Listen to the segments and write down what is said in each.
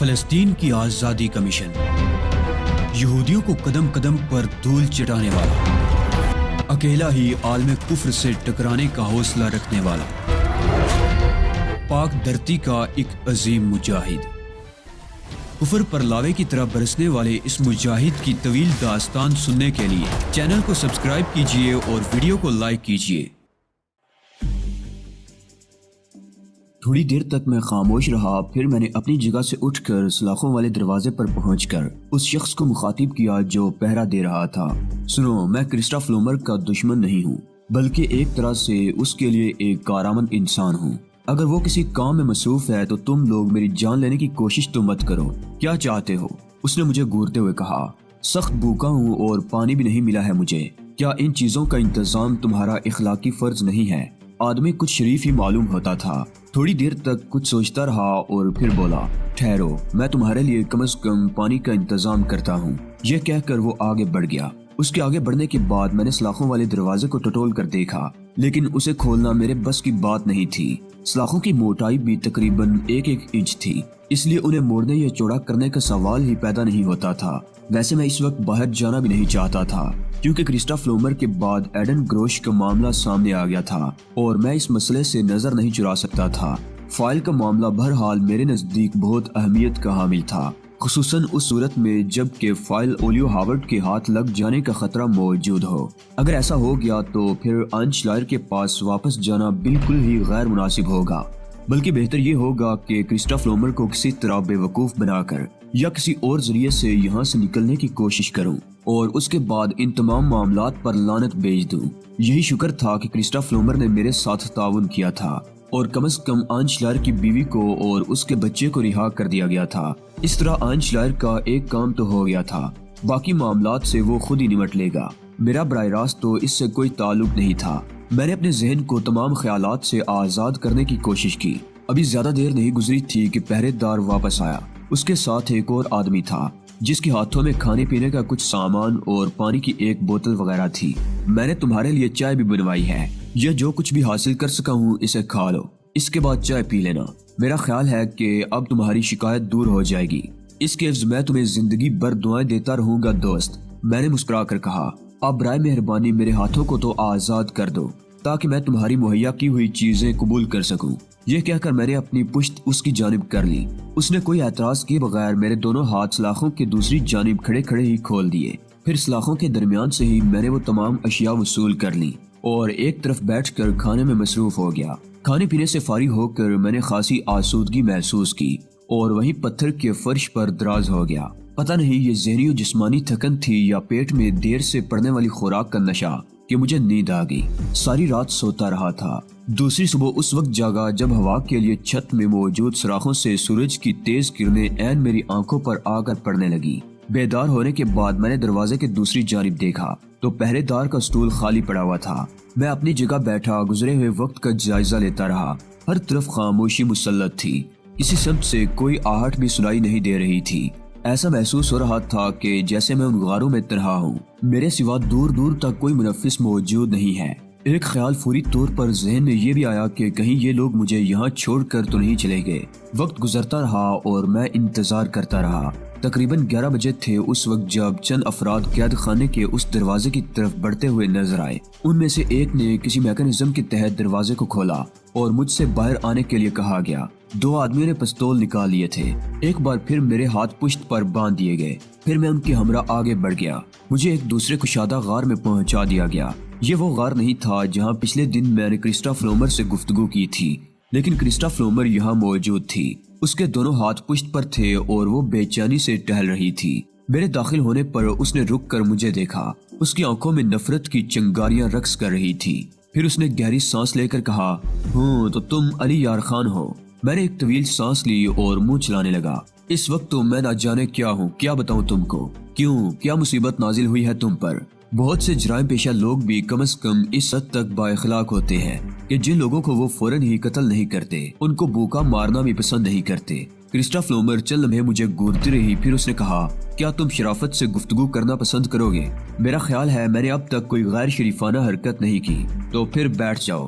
فلسطین کی آزادی کا مشن، یہودیوں کو قدم قدم پر دھول چٹانے والا، اکیلا ہی عالم کفر سے ٹکرانے کا حوصلہ رکھنے والا، پاک دھرتی کا ایک عظیم مجاہد، کفر پر لاوے کی طرح برسنے والے اس مجاہد کی طویل داستان سننے کے لیے چینل کو سبسکرائب کیجئے اور ویڈیو کو لائک کیجئے۔ تھوڑی دیر تک میں خاموش رہا، پھر میں نے اپنی جگہ سے اٹھ کر سلاخوں والے دروازے پر پہنچ کر اس شخص کو مخاطب کیا جو پہرا دے رہا تھا۔ سنو، میں کرسٹف لومر کا دشمن نہیں ہوں، بلکہ ایک طرح سے اس کے لیے ایک کارآمد انسان ہوں۔ اگر وہ کسی کام میں مصروف ہے تو تم لوگ میری جان لینے کی کوشش تو مت کرو۔ کیا چاہتے ہو؟ اس نے مجھے گھورتے ہوئے کہا۔ سخت بھوکا ہوں اور پانی بھی نہیں ملا ہے مجھے۔ کیا ان چیزوں کا انتظام تمہارا اخلاقی فرض نہیں ہے؟ آدمی کچھ شریف ہی معلوم ہوتا تھا۔ تھوڑی دیر تک کچھ سوچتا رہا اور پھر بولا، ٹھہرو، میں تمہارے لیے کم از کم پانی کا انتظام کرتا ہوں۔ یہ کہہ کر وہ آگے بڑھ گیا۔ اس کے آگے بڑھنے کے بعد میں نے سلاخوں والے دروازے کو ٹٹول کر دیکھا، لیکن اسے کھولنا میرے بس کی بات نہیں تھی۔ سلاخوں کی موٹائی بھی تقریباً 1 انچ تھی، اس لیے انہیں موڑنے یا چوڑا کرنے کا سوال ہی پیدا نہیں ہوتا تھا۔ ویسے میں اس وقت باہر جانا بھی نہیں چاہتا تھا، کیونکہ کرسٹف لومر کے بعد ایڈن گروش کا معاملہ سامنے آ گیا تھا اور میں اس مسئلے سے نظر نہیں چرا سکتا تھا۔ فائل کا معاملہ بہرحال میرے نزدیک بہت اہمیت کا حامل تھا، خصوصاً اس صورت میں جب کہ فائل اولیو ہاورڈ کے ہاتھ لگ جانے کا خطرہ موجود ہو۔ اگر ایسا ہو گیا تو پھر آنچلائر کے پاس واپس جانا بالکل ہی غیر مناسب ہوگا، بلکہ بہتر یہ ہوگا کہ کرسٹف لومر کو کسی طرح بے وقوف بنا کر یا کسی اور ذریعے سے یہاں سے نکلنے کی کوشش کروں اور اس کے بعد ان تمام معاملات پر لعنت بھیج دوں۔ یہی شکر تھا کہ کرسٹف لومر نے میرے ساتھ تعاون کیا تھا اور کم از کم آنچلائر کی بیوی کو اور اس کے بچے کو رہا کر دیا گیا تھا۔ اس طرح آنچلائر کا ایک کام تو ہو گیا تھا، باقی معاملات سے وہ خود ہی نمٹ لے گا۔ میرا براہ راست تو اس سے کوئی تعلق نہیں تھا۔ میں نے اپنے ذہن کو تمام خیالات سے آزاد کرنے کی کوشش کی۔ ابھی زیادہ دیر نہیں گزری تھی کہ پہرے دار واپس آیا۔ اس کے ساتھ ایک اور آدمی تھا جس کے ہاتھوں میں کھانے پینے کا کچھ سامان اور پانی کی ایک بوتل وغیرہ تھی۔ میں نے تمہارے لیے چائے بھی بنوائی ہے، یہ جو کچھ بھی حاصل کر سکا ہوں اسے کھا لو، اس کے بعد چائے پی لینا۔ میرا خیال ہے کہ اب تمہاری شکایت دور ہو جائے گی۔ اس کے عوض میں تمہیں زندگی بھر دعائیں دیتا رہوں گا دوست، میں نے مسکرا کر کہا۔ اب برائے مہربانی میرے ہاتھوں کو تو آزاد کر دو تاکہ میں تمہاری مہیا کی ہوئی چیزیں قبول کر سکوں۔ یہ کہہ کر میں نے اپنی پشت اس کی جانب کر لی۔ اس نے کوئی اعتراض کیے بغیر میرے دونوں ہاتھ سلاخوں کے دوسری جانب کھڑے کھڑے ہی کھول دیے۔ پھر سلاخوں کے درمیان سے ہی میں نے وہ تمام اشیاء وصول کر لی اور ایک طرف بیٹھ کر کھانے میں مصروف ہو گیا۔ کھانے پینے سے فارغ ہو کر میں نے خاصی آسودگی محسوس کی اور وہیں پتھر کے فرش پر دراز ہو گیا۔ پتہ نہیں یہ ذہنی و جسمانی تھکن تھی یا پیٹ میں دیر سے پڑنے والی خوراک کا نشہ کہ مجھے نیند آ گئی۔ ساری رات سوتا رہا تھا۔ دوسری صبح اس وقت جاگا جب ہوا کے لیے چھت میں موجود سوراخوں سے سورج کی تیز کرنیں عین میری آنکھوں پر آ کر پڑنے لگی۔ بیدار ہونے کے بعد میں نے دروازے کے دوسری جانب دیکھا تو پہرے دار کا سٹول خالی پڑا ہوا تھا۔ میں اپنی جگہ بیٹھا گزرے ہوئے وقت کا جائزہ لیتا رہا۔ ہر طرف خاموشی مسلط تھی، کسی سمت سے کوئی آہٹ بھی سنائی نہیں دے رہی تھی۔ ایسا محسوس ہو رہا تھا کہ جیسے میں ان غاروں میں تنہا ہوں، میرے سوا دور دور تک کوئی منفس موجود نہیں ہے۔ ایک خیال فوری طور پر ذہن میں یہ بھی آیا کہ کہیں یہ لوگ مجھے یہاں چھوڑ کر تو نہیں چلے گئے۔ وقت گزرتا رہا اور میں انتظار کرتا رہا۔ تقریباً 11 بجے تھے اس وقت جب چند افراد قید خانے کے اس دروازے کی طرف بڑھتے ہوئے نظر آئے۔ ان میں سے ایک نے کسی میکانزم کے تحت دروازے کو کھولا اور مجھ سے باہر آنے کے لیے کہا گیا۔ 2 آدمیوں نے پستول نکال لیے تھے۔ ایک بار پھر میرے ہاتھ پشت پر باندھ دیے گئے۔ پھر میں ان کے ہمراہ آگے بڑھ گیا۔ مجھے ایک دوسرے کشادہ غار میں پہنچا دیا گیا۔ یہ وہ غار نہیں تھا جہاں پچھلے دن میں نے کرسٹف لومر سے گفتگو کی تھی، لیکن کرسٹف لومر یہاں موجود تھی۔ اس کے دونوں ہاتھ پشت پر تھے اور وہ بے چینی سے ٹہل رہی تھی۔ میرے داخل ہونے پر اس نے رک کر مجھے دیکھا۔ اس کی آنکھوں میں نفرت کی چنگاریاں رقص کر رہی تھی۔ پھر اس نے گہری سانس لے کر کہا، ہوں تو تم علی یار خان ہو۔ میں نے ایک طویل سانس لی اور منہ چلانے لگا۔ اس وقت تو میں نہ جانے کیا ہوں، کیا بتاؤں تم کو؟ کیوں، کیا مصیبت نازل ہوئی ہے تم پر؟ بہت سے جرائم پیشہ لوگ بھی کم از کم اس حد تک با اخلاق ہوتے ہیں کہ جن لوگوں کو وہ فوراً ہی قتل نہیں کرتے، ان کو بھوکا مارنا بھی پسند نہیں کرتے۔ کرسٹف لومر چند لمحے مجھے گھورتی رہی، پھر اس نے کہا، کیا تم شرافت سے گفتگو کرنا پسند کرو گے؟ میرا خیال ہے میں نے اب تک کوئی غیر شریفانہ حرکت نہیں کی، تو پھر بیٹھ جاؤ۔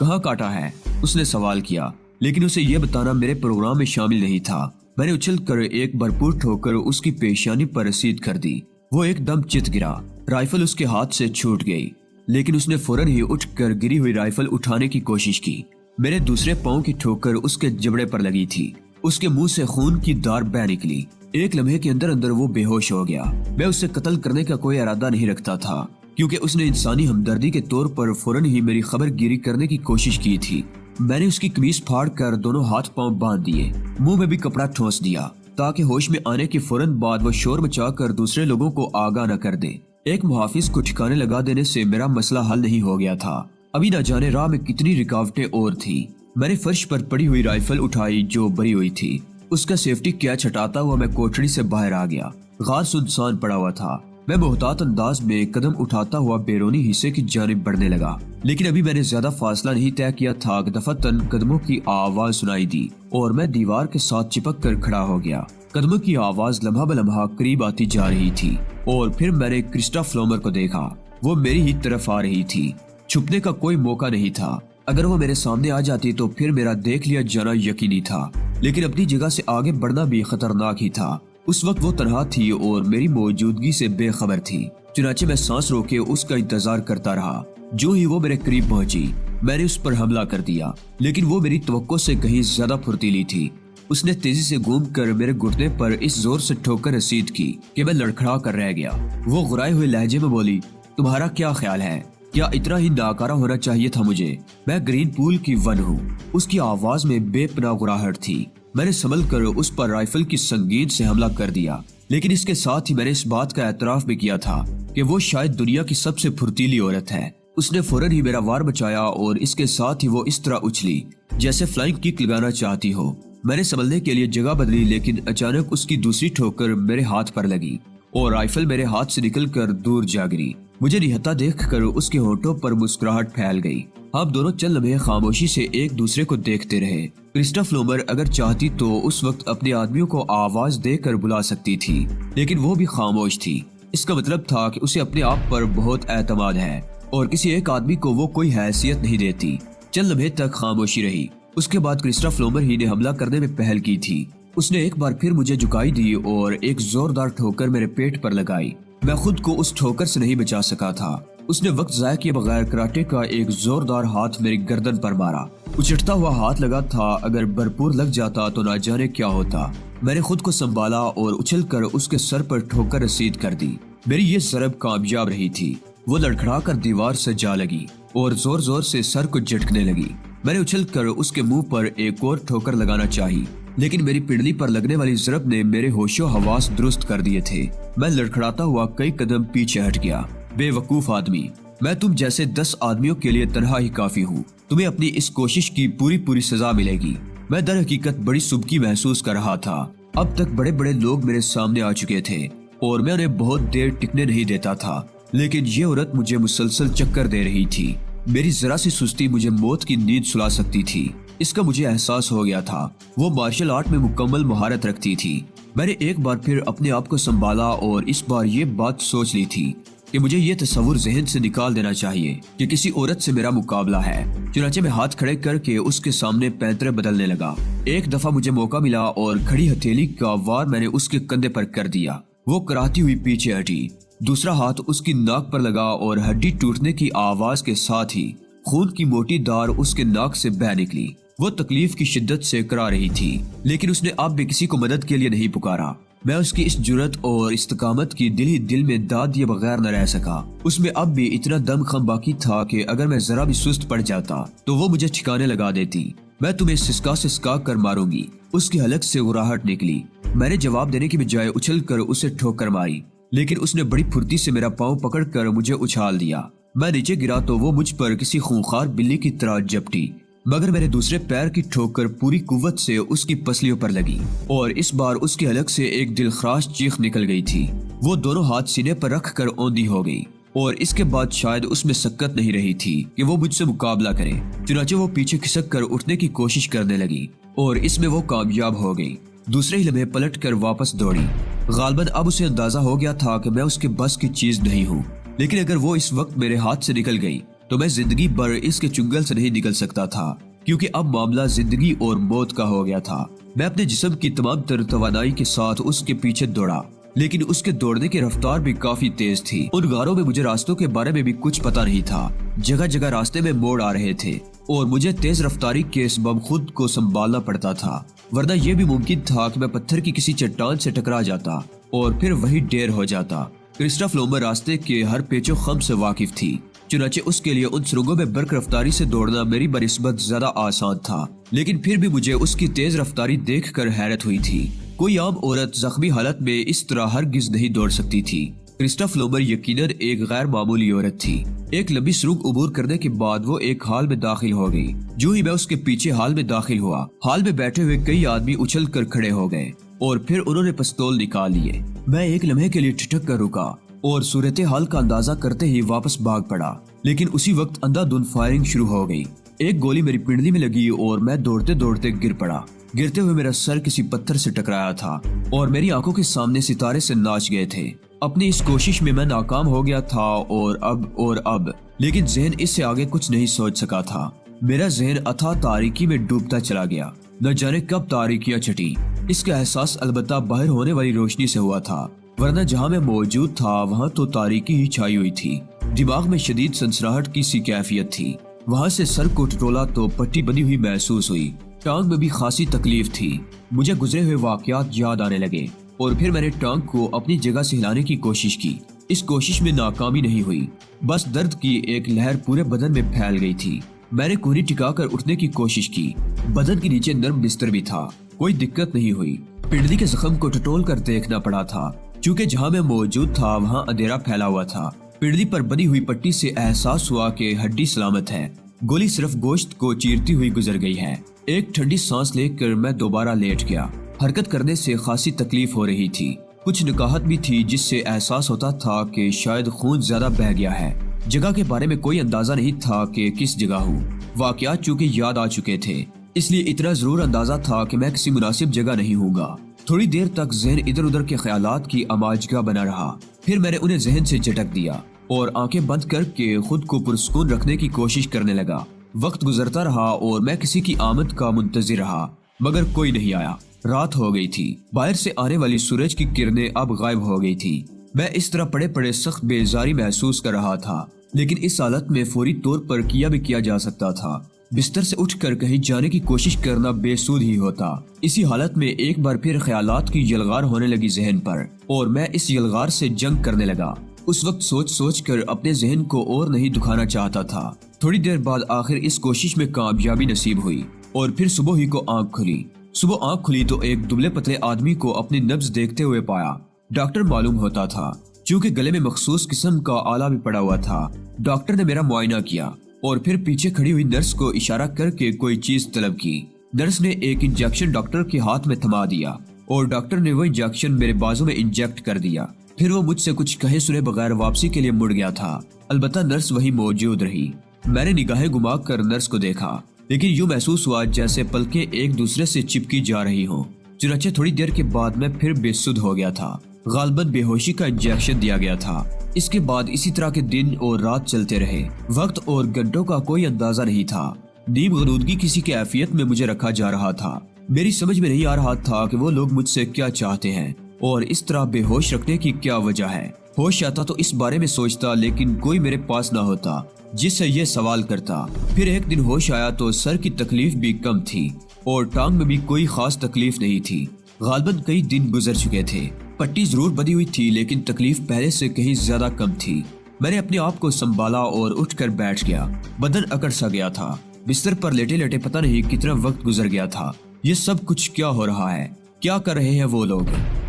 کہاں کاٹا ہے؟ اس نے سوال کیا، لیکن اسے یہ بتانا میرے پروگرام میں شامل نہیں تھا۔ میں نے اچھل کر ایک بھرپور ٹھوکر اس کی پیشانی پر رسید کر دی۔ وہ ایک دم چت گرا، رائفل اس کے ہاتھ سے چھوٹ گئی، لیکن اس نے فوراً ہی اٹھ کر گری ہوئی رائفل اٹھانے کی کوشش کی۔ میرے دوسرے پاؤں کی ٹھوکر اس کے جبڑے پر لگی تھی۔ اس کے منہ سے خون کی دھار بہہ نکلی۔ ایک لمحے کے اندر وہ بے ہوش ہو گیا۔ میں اسے قتل کرنے کا کوئی ارادہ نہیں رکھتا تھا، کیونکہ اس نے انسانی ہمدردی کے طور پر فوراً ہی میری خبر گیری کرنے کی کوشش کی تھی۔ میں نے اس کی قمیص پھاڑ کر دونوں ہاتھ پاؤں باندھ دیے، منہ میں بھی کپڑا ٹھونس دیا تاکہ ہوش میں آنے کے فوراً بعد وہ شور مچا کر دوسرے لوگوں کو آگاہ نہ کر دے۔ ایک محافظ کو ٹھکانے لگا دینے سے میرا مسئلہ حل نہیں ہو گیا تھا۔ ابھی نہ جانے راہ میں کتنی رکاوٹیں اور تھیں۔ میں نے فرش پر پڑی ہوئی رائفل اٹھائی جو بری ہوئی تھی۔ اس کا سیفٹی کیچ ہٹاتا ہوا میں کوٹھڑی سے باہر آ گیا۔ غار سنسان پڑا ہوا تھا۔ میں محتاط انداز میں قدم اٹھاتا ہوا بیرونی حصے کی جانب بڑھنے لگا، لیکن ابھی میں نے زیادہ فاصلہ نہیں طے کیا تھا کہ دفعتاً قدموں کی آواز سنائی دی اور میں دیوار کے ساتھ چپک کر کھڑا ہو گیا۔ قدموں کی آواز لمحہ بلمحہ قریب آتی جا رہی تھی اور پھر میں نے کرسٹا فلومر کو دیکھا۔ وہ میری ہی طرف آ رہی تھی۔ چھپنے کا کوئی موقع نہیں تھا۔ اگر وہ میرے سامنے آ جاتی تو پھر میرا دیکھ لیا جانا یقینی تھا، لیکن اپنی جگہ سے آگے بڑھنا بھی خطرناک ہی تھا۔ اس وقت وہ تنہا تھی اور میری موجودگی سے بے خبر تھی، چنانچہ میں سانس روکے اس کا انتظار کرتا رہا۔ جو ہی وہ میرے قریب پہنچی میں نے اس پر حملہ کر دیا، لیکن وہ میری توقع سے کہیں زیادہ پھرتیلی تھی۔ اس نے تیزی سے گھوم کر میرے گھٹنے پر اس زور سے ٹھوکر رسید کی کہ میں لڑکھڑا کر رہ گیا۔ وہ غرائے ہوئے لہجے میں بولی، تمہارا کیا خیال ہے؟ کیا اتنا ہی ناکارہ ہونا چاہیے تھا مجھے؟ میں گرین پول کی ون ہوں۔ اس کی آواز میں بے پناہ غراہٹ تھی۔ میں نے سنبھل کر اس پر رائفل کی سنگین سے حملہ کر دیا، لیکن اس کے ساتھ ہی میں نے اس بات کا اعتراف بھی کیا تھا کہ وہ شاید دنیا کی سب سے پھرتیلی عورت ہے۔ اس نے فوراً ہی میرا وار بچایا اور اس کے ساتھ ہی وہ اس طرح اچھلی جیسے فلائنگ کک لگانا چاہتی ہو۔ میں نے سنبھلنے کے لیے جگہ بدلی، لیکن اچانک اس کی دوسری ٹھوکر میرے ہاتھ پر لگی اور رائفل میرے ہاتھ سے نکل کر دور جا گری۔ مجھے نہتا دیکھ کر اس کے ہونٹوں پر مسکراہٹ پھیل گئی۔ ہم دونوں چند لمحے خاموشی سے ایک دوسرے کو دیکھتے رہے۔ کرسٹا فلومر اگر چاہتی تو اس وقت اپنے آدمیوں کو آواز دے کر بلا سکتی تھی، لیکن وہ بھی خاموش تھی۔ اس کا مطلب تھا کہ اسے اپنے آپ پر بہت اعتماد ہے اور کسی ایک آدمی کو وہ کوئی حیثیت نہیں دیتی۔ چند لمحے تک خاموشی رہی۔ اس کے بعد کرسٹا فلومر ہی نے حملہ کرنے میں پہل کی تھی۔ اس نے ایک بار پھر مجھے جھکائی دی اور ایک زوردار ٹھوکر میرے پیٹ پر لگائی۔ میں خود کو اس ٹھوکر سے نہیں بچا سکا تھا۔ اس نے وقت ضائع کیے بغیر کراٹے کا ایک زوردار ہاتھ میری گردن پر مارا۔ اچھٹتا ہوا ہاتھ لگا تھا، اگر بھرپور لگ جاتا تو نہ جانے کیا ہوتا۔ میں نے خود کو سنبھالا اور اچھل کر اس کے سر پر ٹھوکر رسید کر دی۔ میری یہ ضرب کامیاب رہی تھی۔ وہ لڑکھڑا کر دیوار سے جا لگی اور زور زور سے سر کو جھٹکنے لگی۔ میں نے اچھل کر اس کے منہ پر ایک اور ٹھوکر لگانا چاہی، لیکن میری پنڈلی پر لگنے والی ضرب نے میرے ہوش و حواس درست کر دیے تھے۔ میں لڑکھڑاتا ہوا کئی قدم پیچھے ہٹ گیا۔ بے وقوف آدمی، میں تم جیسے 10 آدمیوں کے لیے تنہا ہی کافی ہوں۔ تمہیں اپنی اس کوشش کی پوری سزا ملے گی۔ میں در حقیقت بڑی سبکی محسوس کر رہا تھا۔ اب تک بڑے بڑے لوگ میرے سامنے آ چکے تھے اور میں انہیں بہت دیر ٹکنے نہیں دیتا تھا، لیکن یہ عورت مجھے مسلسل چکر دے رہی تھی۔ میری ذرا سی سستی مجھے موت کی نیند سلا سکتی تھی۔ اس کا مجھے احساس ہو گیا تھا۔ وہ مارشل آرٹ میں مکمل مہارت رکھتی تھی۔ میں نے ایک بار پھر اپنے آپ کو سنبھالا اور اس بار یہ بات سوچ لی تھی کہ مجھے یہ تصور ذہن سے نکال دینا چاہیے کہ کسی عورت سے میرا مقابلہ ہے۔ چنانچہ میں ہاتھ کھڑے کر کے اس کے سامنے پینترے بدلنے لگا۔ ایک دفعہ مجھے موقع ملا اور کھڑی ہتھیلی کا وار میں نے اس کے کندھے پر کر دیا۔ وہ کراتی ہوئی پیچھے ہٹی۔ دوسرا ہاتھ اس کی ناک پر لگا اور ہڈی ٹوٹنے کی آواز کے ساتھ ہی خون کی موٹی دھار اس کے ناک سے بہہ نکلی۔ وہ تکلیف کی شدت سے کرا رہی تھی، لیکن اس نے اب بھی کسی کو مدد کے لیے نہیں پکارا۔ میں اس کی اس جرأت اور استقامت کی دل ہی دل میں داد دیے بغیر نہ رہ سکا۔ اس میں اب بھی اتنا دم خم باقی تھا کہ اگر میں ذرا بھی سست پڑ جاتا تو وہ مجھے ٹھکانے لگا دیتی۔ میں تمہیں سسکا کر ماروں گی۔ اس کی حلق سے غراہٹ نکلی۔ میں نے جواب دینے کی بجائے اچھل کر اسے ٹھوکر ماری، لیکن اس نے بڑی پھرتی سے میرا پاؤں پکڑ کر مجھے اچھال دیا۔ میں نیچے گرا تو وہ مجھ پر کسی خونخوار بلی کی طرح جپٹی، مگر میرے دوسرے پیر کی ٹھوکر پوری قوت سے اس کی پسلیوں پر لگی اور اس بار اس کی حلق سے ایک دلخراش چیخ نکل گئی تھی۔ وہ دونوں ہاتھ سینے پر رکھ کر اوندھی ہو گئی اور اس کے بعد شاید اس میں سکت نہیں رہی تھی کہ وہ مجھ سے مقابلہ کرے۔ چنانچہ وہ پیچھے کھسک کر اٹھنے کی کوشش کرنے لگی اور اس میں وہ کامیاب ہو گئی۔ دوسرے ہی لمحے پلٹ کر واپس دوڑی۔ غالباً اب اسے اندازہ ہو گیا تھا کہ میں اس کے بس کی چیز نہیں ہوں، لیکن اگر وہ اس وقت میرے ہاتھ سے نکل گئی تو میں زندگی بھر اس کے چنگل سے نہیں نکل سکتا تھا، کیونکہ اب معاملہ زندگی اور موت کا ہو گیا تھا۔ میں اپنے جسم کی تمام تر توانائی کے ساتھ اس کے پیچھے دوڑا، لیکن اس کے دوڑنے کی رفتار بھی کافی تیز تھی۔ ان غاروں میں مجھے راستوں کے بارے میں بھی کچھ پتہ نہیں تھا۔ جگہ جگہ راستے میں موڑ آ رہے تھے اور مجھے تیز رفتاری کے سبب خود کو سنبھالنا پڑتا تھا، ورنہ یہ بھی ممکن تھا کہ میں پتھر کی کسی چٹان سے ٹکرا جاتا اور پھر وہی ڈیر ہو جاتا۔ کرسٹا فلومر راستے کے ہر پیچ و خم سے واقف تھی، چنانچہ اس کے لیے ان سرنگوں میں برق رفتاری سے دوڑنا میری بنسبت زیادہ آسان تھا، لیکن پھر بھی مجھے اس کی تیز رفتاری دیکھ کر حیرت ہوئی تھی۔ کوئی عام عورت زخمی حالت میں اس طرح ہرگز نہیں دوڑ سکتی تھی۔ کرسٹا فلومر یقیناً ایک غیر معمولی عورت تھی۔ ایک لمبی سرنگ عبور کرنے کے بعد وہ ایک ہال میں داخل ہو گئی۔ جو ہی میں اس کے پیچھے ہال میں داخل ہوا، ہال میں بیٹھے ہوئے کئی آدمی اچھل کر کھڑے ہو گئے اور پھر انہوں نے پستول نکال لیے۔ میں ایک لمحے کے لیے ٹھٹک کر رکا اور صورتحال کا اندازہ کرتے ہی واپس بھاگ پڑا، لیکن اسی وقت اندھا دھند فائرنگ شروع ہو گئی۔ ایک گولی میری پنڈلی میں لگی اور میں دوڑتے دوڑتے گر پڑا۔ گرتے ہوئے میرا سر کسی پتھر سے ٹکرایا تھا اور میری آنکھوں کے سامنے ستارے سے ناچ گئے تھے۔ اپنی اس کوشش میں ناکام ہو گیا تھا اور اب لیکن ذہن اس سے آگے کچھ نہیں سوچ سکا تھا۔ میرا ذہن اتھاہ تاریکی میں ڈوبتا چلا گیا۔ نہ جانے کب تاریکیاں چھٹی۔ اس کا احساس البتہ باہر ہونے والی روشنی سے ہوا تھا، ورنہ جہاں میں موجود تھا وہاں تو تاریکی ہی چھائی ہوئی تھی۔ دماغ میں شدید سنسناہٹ کی سی کیفیت تھی۔ وہاں سے سر کو ٹٹولا تو پٹی بنی ہوئی محسوس ہوئی۔ ٹانگ میں بھی خاصی تکلیف تھی۔ مجھے گزرے ہوئے واقعات یاد آنے لگے اور پھر میں نے ٹانگ کو اپنی جگہ سے ہلانے کی کوشش کی۔ اس کوشش میں ناکامی نہیں ہوئی، بس درد کی ایک لہر پورے بدن میں پھیل گئی تھی۔ میں نے کوہنی ٹکا کر اٹھنے کی کوشش کی۔ بدن کے نیچے نرم بستر بھی تھا، کوئی دقت نہیں ہوئی۔ پنڈلی کے زخم کو ٹٹول کر دیکھنا پڑا تھا، چونکہ جہاں میں موجود تھا وہاں اندھیرا پھیلا ہوا تھا۔ پنڈلی پر بنی ہوئی پٹی سے احساس ہوا کہ ہڈی سلامت ہے، گولی صرف گوشت کو چیرتی ہوئی گزر گئی ہے۔ ایک ٹھنڈی سانس لے کر میں دوبارہ لیٹ گیا۔ حرکت کرنے سے خاصی تکلیف ہو رہی تھی، کچھ نکاہت بھی تھی جس سے احساس ہوتا تھا کہ شاید خون زیادہ بہہ گیا ہے۔ جگہ کے بارے میں کوئی اندازہ نہیں تھا کہ کس جگہ ہوں۔ واقعات چونکہ یاد آ چکے تھے، اس لیے اتنا ضرور اندازہ تھا کہ میں کسی مناسب جگہ نہیں ہوں گا۔ تھوڑی دیر تک ذہن ادھر ادھر کے خیالات کی اماجگاہ بنا رہا، پھر میں نے انہیں ذہن سے جھٹک دیا اور آنکھیں بند کر کے خود کو پرسکون رکھنے کی کوشش کرنے لگا۔ وقت گزرتا رہا اور میں کسی کی آمد کا منتظر رہا، مگر کوئی نہیں آیا۔ رات ہو گئی تھی، باہر سے آنے والی سورج کی کرنیں اب غائب ہو گئی تھی۔ میں اس طرح پڑے پڑے سخت بیزاری محسوس کر رہا تھا، لیکن اس حالت میں فوری طور پر کیا بھی کیا جا سکتا تھا۔ بستر سے اٹھ کر کہیں جانے کی کوشش کرنا بے سود ہی ہوتا۔ اسی حالت میں ایک بار پھر خیالات کی یلغار ہونے لگی ذہن پر، اور میں اس یلغار سے جنگ کرنے لگا۔ اس وقت سوچ سوچ کر اپنے ذہن کو اور نہیں دکھانا چاہتا تھا۔ تھوڑی دیر بعد آخر اس کوشش میں کامیابی نصیب ہوئی اور پھر صبح ہی کو آنکھ کھلی۔ صبح آنکھ کھلی تو ایک دبلے پتلے آدمی کو اپنی نبض دیکھتے ہوئے پایا۔ ڈاکٹر معلوم ہوتا تھا، چونکہ گلے میں مخصوص قسم کا آلہ بھی پڑا ہوا تھا۔ ڈاکٹر نے میرا معائنہ کیا اور پھر پیچھے کھڑی ہوئی نرس کو اشارہ کر کے کوئی چیز طلب کی۔ نرس نے ایک انجیکشن ڈاکٹر کے ہاتھ میں تھما دیا اور ڈاکٹر نے وہ انجیکشن میرے بازو میں انجیکٹ کر دیا۔ پھر وہ مجھ سے کچھ کہے سنے بغیر واپسی کے لیے مڑ گیا تھا، البتہ نرس وہی موجود رہی۔ میں نے نگاہیں گھما کر نرس کو دیکھا، لیکن یوں محسوس ہوا جیسے پلکیں ایک دوسرے سے چپکی جا رہی ہوں۔ چنانچہ تھوڑی دیر کے بعد میں پھر بے سدھ ہو گیا تھا۔ غالباً بے ہوشی کا انجیکشن دیا گیا تھا۔ اس کے بعد اسی طرح کے دن اور رات چلتے رہے۔ وقت اور گھنٹوں کا کوئی اندازہ نہیں تھا۔ نیم غنودگی کسی کیفیت میں مجھے رکھا جا رہا تھا۔ میری سمجھ میں نہیں آ رہا تھا کہ وہ لوگ مجھ سے کیا چاہتے ہیں اور اس طرح بے ہوش رکھنے کی کیا وجہ ہے۔ ہوش آتا تو اس بارے میں سوچتا، لیکن کوئی میرے پاس نہ ہوتا جس سے یہ سوال کرتا۔ پھر ایک دن ہوش آیا تو سر کی تکلیف بھی کم تھی اور ٹانگ میں بھی کوئی خاص تکلیف نہیں تھی۔ غالباً کئی دن گزر چکے تھے۔ پٹی ضرور بدی ہوئی تھی، لیکن تکلیف پہلے سے کہیں زیادہ کم تھی۔ میں نے اپنے آپ کو سنبھالا اور اٹھ کر بیٹھ گیا۔ بدن اکڑ سا گیا تھا۔ بستر پر لیٹے لیٹے پتہ نہیں کتنا وقت گزر گیا تھا۔ یہ سب کچھ کیا ہو رہا ہے؟ کیا کر رہے ہیں وہ لوگ؟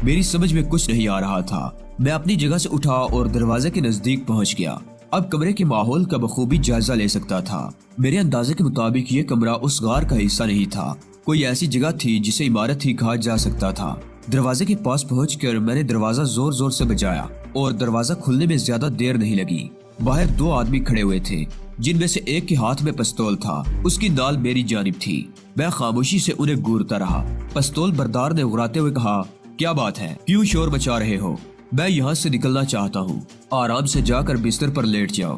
میری سمجھ میں کچھ نہیں آ رہا تھا۔ میں اپنی جگہ سے اٹھا اور دروازے کے نزدیک پہنچ گیا۔ اب کمرے کے ماحول کا بخوبی جائزہ لے سکتا تھا۔ میرے اندازے کے مطابق یہ کمرہ اس غار کا حصہ نہیں تھا، کوئی ایسی جگہ تھی جسے عمارت ہی کہا جا سکتا تھا۔ دروازے کے پاس پہنچ کر میں نے دروازہ زور زور سے بجایا اور دروازہ کھلنے میں زیادہ دیر نہیں لگی۔ باہر دو آدمی کھڑے ہوئے تھے، جن میں سے ایک کے ہاتھ میں پستول تھا، اس کی نال میری جانب تھی۔ میں خاموشی سے انہیں گورتا رہا۔ پستول بردار نے غراتے ہوئے کہا، کیا بات ہے؟ کیوں شور مچا رہے ہو؟ میں یہاں سے نکلنا چاہتا ہوں۔ آرام سے جا کر بستر پر لیٹ جاؤ۔